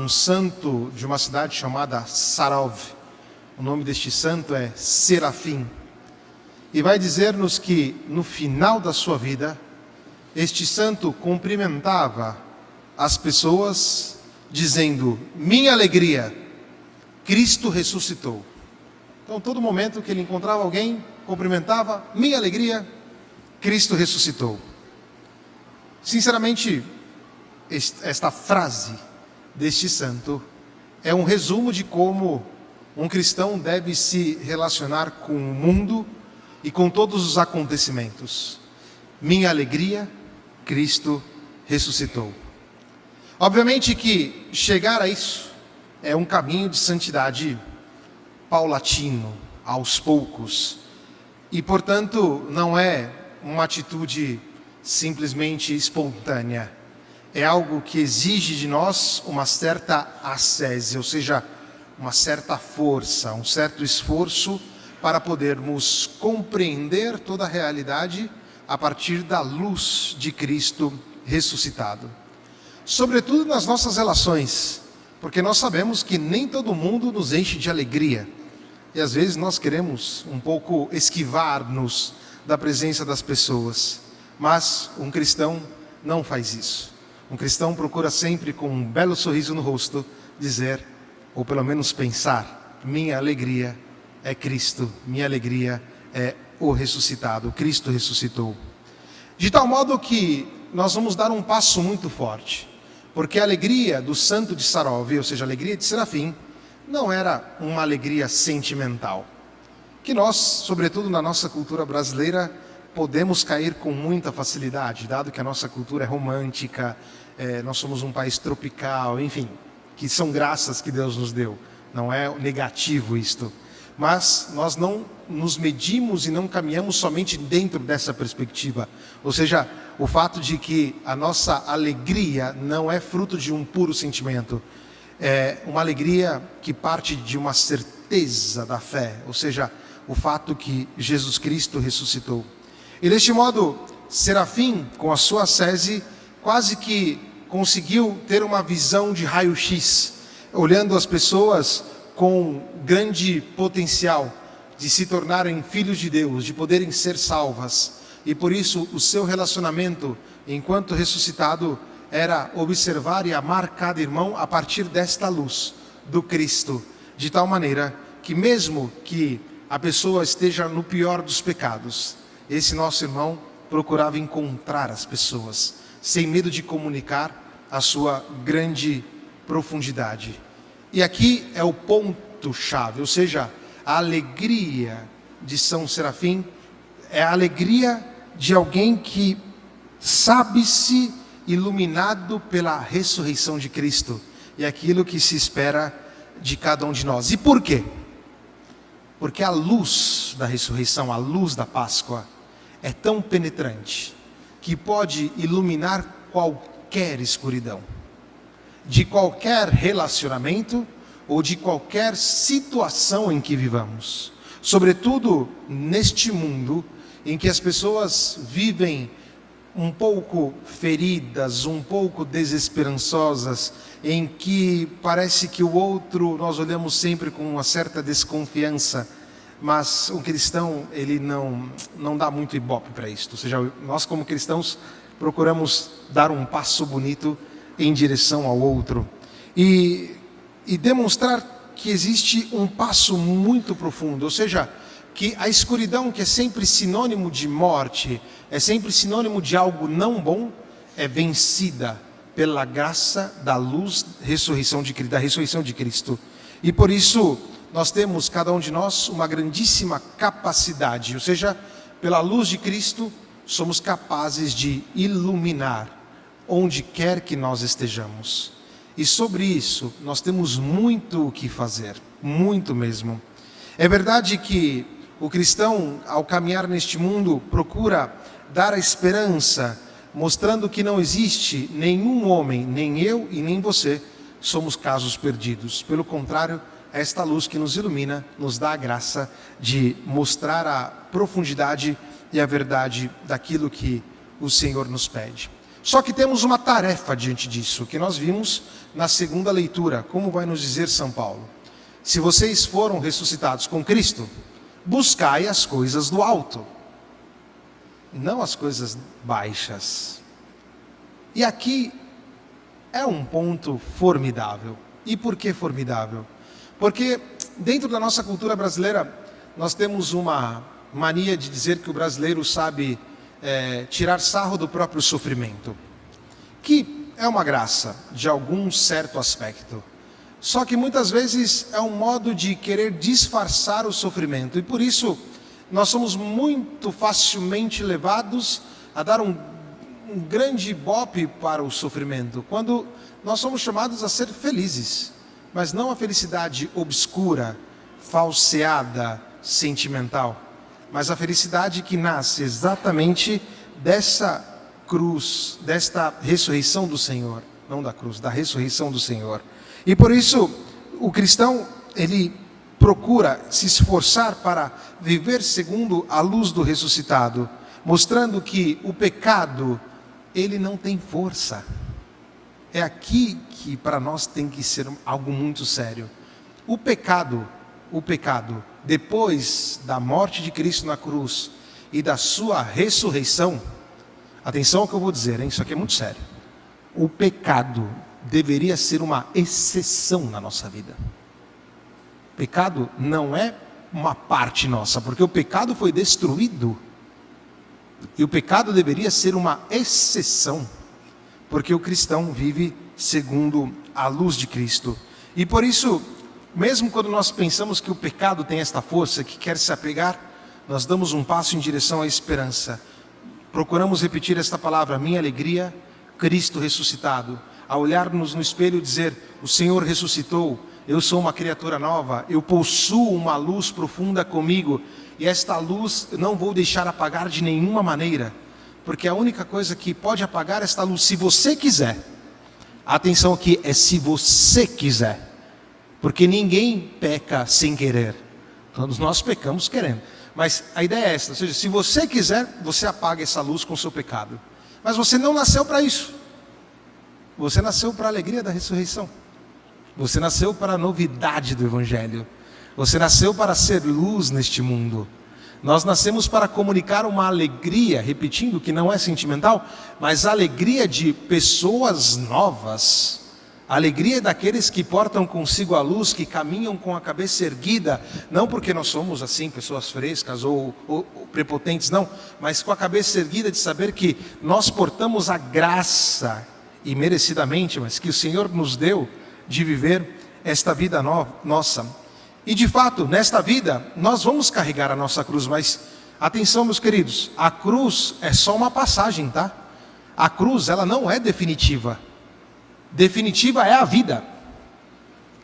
um santo de uma cidade chamada Sarov. O nome deste santo é Serafim. E vai dizer-nos que no final da sua vida, este santo cumprimentava as pessoas dizendo: minha alegria, Cristo ressuscitou. Então, todo momento que ele encontrava alguém, cumprimentava: minha alegria, Cristo ressuscitou. Sinceramente, esta frase deste santo é um resumo de como um cristão deve se relacionar com o mundo e com todos os acontecimentos. Minha alegria, Cristo ressuscitou. Obviamente que chegar a isso é um caminho de santidade paulatino, aos poucos, e portanto não é uma atitude simplesmente espontânea. É algo que exige de nós uma certa ascese, ou seja, uma certa força, um certo esforço para podermos compreender toda a realidade a partir da luz de Cristo ressuscitado. Sobretudo nas nossas relações, porque nós sabemos que nem todo mundo nos enche de alegria. E às vezes nós queremos um pouco esquivar-nos da presença das pessoas. Mas um cristão não faz isso. Um cristão procura sempre, com um belo sorriso no rosto, dizer, ou pelo menos pensar: minha alegria é Cristo, minha alegria é o ressuscitado, Cristo ressuscitou. De tal modo que nós vamos dar um passo muito forte, porque a alegria do santo de Sarov, ou seja, a alegria de Serafim, não era uma alegria sentimental, que nós, sobretudo na nossa cultura brasileira, podemos cair com muita facilidade, dado que a nossa cultura é romântica, nós somos um país tropical, enfim, que são graças que Deus nos deu, não é negativo isto. Mas nós não nos medimos e não caminhamos somente dentro dessa perspectiva. Ou seja, o fato de que a nossa alegria não é fruto de um puro sentimento. É uma alegria que parte de uma certeza da fé. Ou seja, o fato que Jesus Cristo ressuscitou. E deste modo, Serafim, com a sua ascese, quase que conseguiu ter uma visão de raio-x, olhando as pessoas com grande potencial de se tornarem filhos de Deus, de poderem ser salvas. E por isso o seu relacionamento, enquanto ressuscitado, era observar e amar cada irmão a partir desta luz do Cristo, de tal maneira que mesmo que a pessoa esteja no pior dos pecados, esse nosso irmão procurava encontrar as pessoas, sem medo de comunicar a sua grande profundidade. E aqui é o ponto-chave, ou seja, a alegria de São Serafim é a alegria de alguém que sabe-se iluminado pela ressurreição de Cristo e aquilo que se espera de cada um de nós. E por quê? Porque a luz da ressurreição, a luz da Páscoa, é tão penetrante que pode iluminar qualquer escuridão, de qualquer relacionamento ou de qualquer situação em que vivamos. Sobretudo neste mundo em que as pessoas vivem um pouco feridas, um pouco desesperançosas, em que parece que o outro nós olhamos sempre com uma certa desconfiança, mas o cristão ele não dá muito ibope para isto. Ou seja, nós como cristãos procuramos dar um passo bonito em direção ao outro e demonstrar que existe um passo muito profundo, ou seja, que a escuridão, que é sempre sinônimo de morte, é sempre sinônimo de algo não bom, é vencida pela graça da luz da ressurreição de Cristo. E por isso nós temos, cada um de nós, uma grandíssima capacidade, ou seja, pela luz de Cristo somos capazes de iluminar onde quer que nós estejamos. E sobre isso nós temos muito o que fazer, muito mesmo. É verdade que o cristão, ao caminhar neste mundo, procura dar a esperança, mostrando que não existe nenhum homem, nem eu e nem você, somos casos perdidos. Pelo contrário, esta luz que nos ilumina, nos dá a graça de mostrar a profundidade e a verdade daquilo que o Senhor nos pede. Só que temos uma tarefa diante disso, que nós vimos na segunda leitura, como vai nos dizer São Paulo. Se vocês foram ressuscitados com Cristo, buscai as coisas do alto, não as coisas baixas. E aqui é um ponto formidável. E por que formidável? Porque dentro da nossa cultura brasileira, nós temos uma mania de dizer que o brasileiro sabe tirar sarro do próprio sofrimento, que é uma graça de algum certo aspecto. Só que muitas vezes é um modo de querer disfarçar o sofrimento. E por isso nós somos muito facilmente levados a dar um grande ibope para o sofrimento, quando nós somos chamados a ser felizes, mas não a felicidade obscura, falseada, sentimental, mas a felicidade que nasce exatamente dessa cruz, desta ressurreição do Senhor, não da cruz, da ressurreição do Senhor. E por isso o cristão, ele procura se esforçar para viver segundo a luz do ressuscitado, mostrando que o pecado, ele não tem força. É aqui que para nós tem que ser algo muito sério. O pecado, depois da morte de Cristo na cruz e da sua ressurreição, atenção ao que eu vou dizer, hein? Isso aqui é muito sério. O pecado deveria ser uma exceção na nossa vida. Pecado não é uma parte nossa, porque o pecado foi destruído. E o pecado deveria ser uma exceção, porque o cristão vive segundo a luz de Cristo. E por isso, mesmo quando nós pensamos que o pecado tem esta força, que quer se apegar, nós damos um passo em direção à esperança. Procuramos repetir esta palavra: minha alegria, Cristo ressuscitado. A olhar-nos no espelho e dizer: o Senhor ressuscitou, eu sou uma criatura nova, eu possuo uma luz profunda comigo, e esta luz eu não vou deixar apagar de nenhuma maneira, porque a única coisa que pode apagar esta luz, se você quiser, atenção aqui, é se você quiser, porque ninguém peca sem querer, todos nós pecamos querendo, mas a ideia é esta, ou seja, se você quiser, você apaga essa luz com o seu pecado, mas você não nasceu para isso, você nasceu para a alegria da ressurreição, você nasceu para a novidade do Evangelho, você nasceu para ser luz neste mundo. Nós nascemos para comunicar uma alegria, repetindo que não é sentimental, mas a alegria de pessoas novas, a alegria daqueles que portam consigo a luz, que caminham com a cabeça erguida, não porque nós somos assim, pessoas frescas ou prepotentes, não, mas com a cabeça erguida de saber que nós portamos a graça, e merecidamente, mas que o Senhor nos deu, de viver esta vida nossa. E de fato, nesta vida, nós vamos carregar a nossa cruz, mas atenção, meus queridos, a cruz é só uma passagem, tá? A cruz, ela não é definitiva. Definitiva é a vida.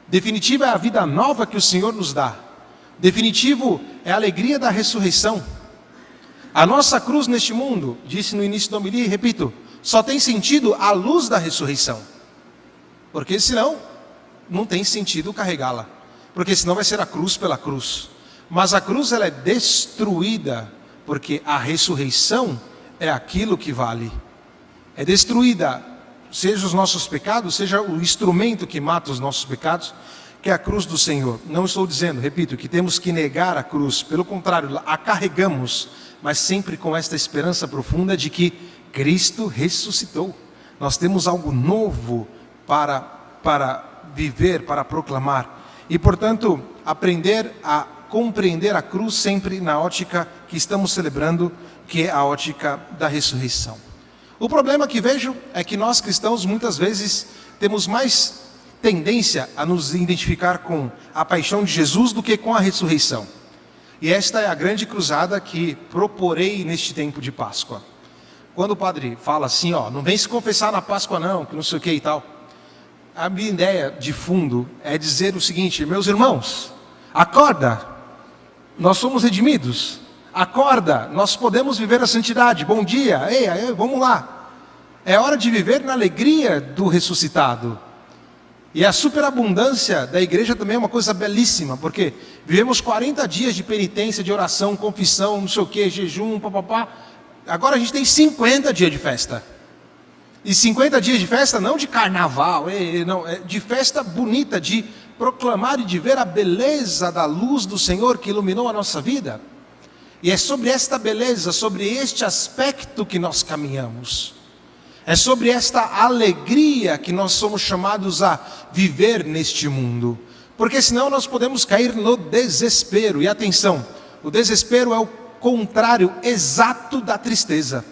Definitiva é a vida nova que o Senhor nos dá. Definitivo é a alegria da ressurreição. A nossa cruz neste mundo, disse no início da homilia e repito, só tem sentido à luz da ressurreição. Porque senão, não tem sentido carregá-la. Porque senão vai ser a cruz pela cruz. Mas a cruz, ela é destruída, porque a ressurreição é aquilo que vale. É destruída, seja os nossos pecados, seja o instrumento que mata os nossos pecados, que é a cruz do Senhor. Não estou dizendo, repito, que temos que negar a cruz. Pelo contrário, a carregamos, mas sempre com esta esperança profunda de que Cristo ressuscitou. Nós temos algo novo para viver, para proclamar. E, portanto, aprender a compreender a cruz sempre na ótica que estamos celebrando, que é a ótica da ressurreição. O problema que vejo é que nós cristãos muitas vezes temos mais tendência a nos identificar com a paixão de Jesus do que com a ressurreição. E esta é a grande cruzada que proporei neste tempo de Páscoa. Quando o padre fala assim, não vem se confessar na Páscoa não, que não sei o que e tal. A minha ideia de fundo é dizer o seguinte: meus irmãos, acorda, nós somos redimidos, acorda, nós podemos viver a santidade, bom dia, ei, vamos lá. É hora de viver na alegria do ressuscitado. E a superabundância da igreja também é uma coisa belíssima, porque vivemos 40 dias de penitência, de oração, confissão, não sei o que, jejum, papapá. Agora a gente tem 50 dias de festa. E 50 dias de festa, não de carnaval, não, é de festa bonita, de proclamar e de ver a beleza da luz do Senhor que iluminou a nossa vida. E é sobre esta beleza, sobre este aspecto que nós caminhamos. É sobre esta alegria que nós somos chamados a viver neste mundo. Porque senão nós podemos cair no desespero. E atenção, o desespero é o contrário exato da tristeza.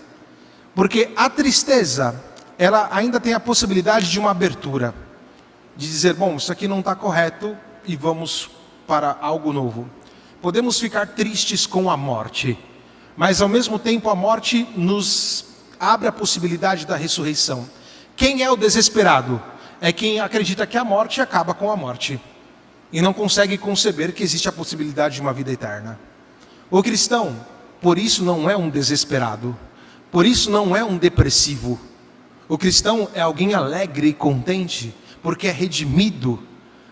Porque a tristeza, ela ainda tem a possibilidade de uma abertura. De dizer, bom, isso aqui não está correto e vamos para algo novo. Podemos ficar tristes com a morte, mas ao mesmo tempo a morte nos abre a possibilidade da ressurreição. Quem é o desesperado? É quem acredita que a morte acaba com a morte e não consegue conceber que existe a possibilidade de uma vida eterna. O cristão, por isso, não é um desesperado, por isso não é um depressivo. O cristão é alguém alegre e contente, porque é redimido.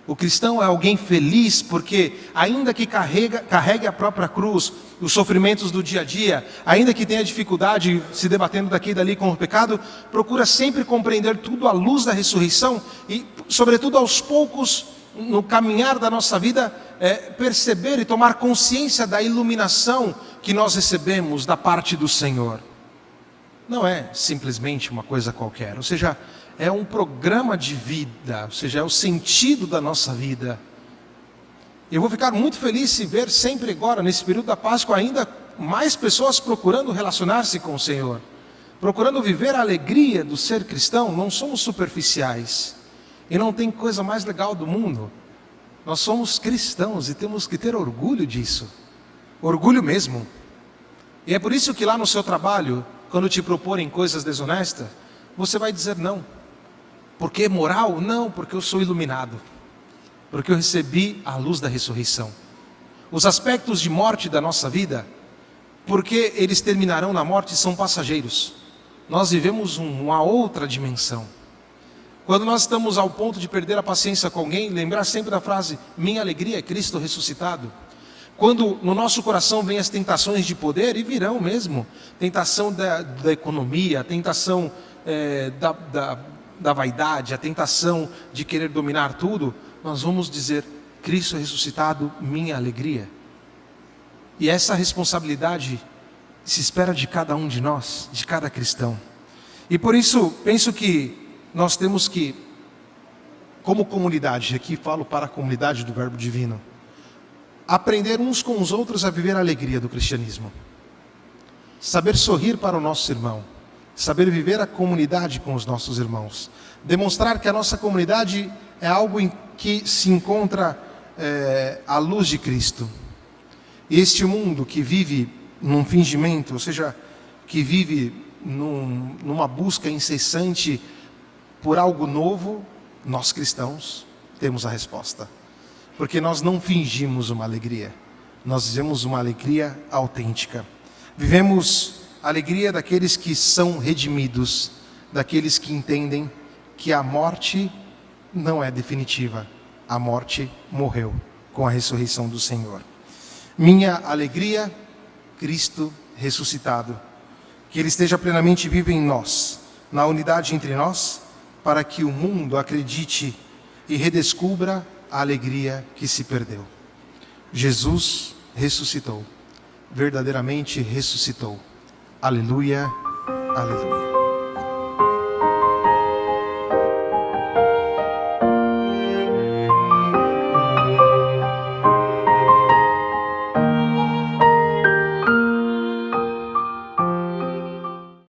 O cristão é alguém feliz, porque ainda que carregue a própria cruz, os sofrimentos do dia a dia, ainda que tenha dificuldade se debatendo daqui e dali com o pecado, procura sempre compreender tudo à luz da ressurreição e, sobretudo aos poucos, no caminhar da nossa vida, perceber e tomar consciência da iluminação que nós recebemos da parte do Senhor. Não é simplesmente uma coisa qualquer, ou seja, é um programa de vida, ou seja, é o sentido da nossa vida. Eu vou ficar muito feliz se ver sempre agora, nesse período da Páscoa, ainda mais pessoas procurando relacionar-se com o Senhor, procurando viver a alegria do ser cristão. Não somos superficiais, e não tem coisa mais legal do mundo. Nós somos cristãos e temos que ter orgulho disso, orgulho mesmo. E é por isso que lá no seu trabalho, quando te proporem coisas desonestas, você vai dizer não. Porque moral? Não, porque eu sou iluminado, porque eu recebi a luz da ressurreição. Os aspectos de morte da nossa vida, porque eles terminarão na morte, são passageiros. Nós vivemos uma outra dimensão. Quando nós estamos ao ponto de perder a paciência com alguém, lembrar sempre da frase, minha alegria é Cristo ressuscitado. Quando no nosso coração vem as tentações de poder, e virão mesmo, tentação da economia, tentação da vaidade, a tentação de querer dominar tudo, nós vamos dizer, Cristo ressuscitado, minha alegria. E essa responsabilidade se espera de cada um de nós, de cada cristão. E por isso, penso que nós temos que, como comunidade, aqui falo para a comunidade do Verbo Divino, aprender uns com os outros a viver a alegria do cristianismo. Saber sorrir para o nosso irmão. Saber viver a comunidade com os nossos irmãos. Demonstrar que a nossa comunidade é algo em que se encontra a luz de Cristo. E este mundo que vive num fingimento, ou seja, que vive numa busca incessante por algo novo, nós cristãos temos a resposta. Porque nós não fingimos uma alegria, nós vivemos uma alegria autêntica. Vivemos a alegria daqueles que são redimidos, daqueles que entendem que a morte não é definitiva. A morte morreu com a ressurreição do Senhor. Minha alegria, Cristo ressuscitado. Que Ele esteja plenamente vivo em nós, na unidade entre nós, para que o mundo acredite e redescubra a alegria que se perdeu. Jesus ressuscitou, verdadeiramente ressuscitou. Aleluia, aleluia.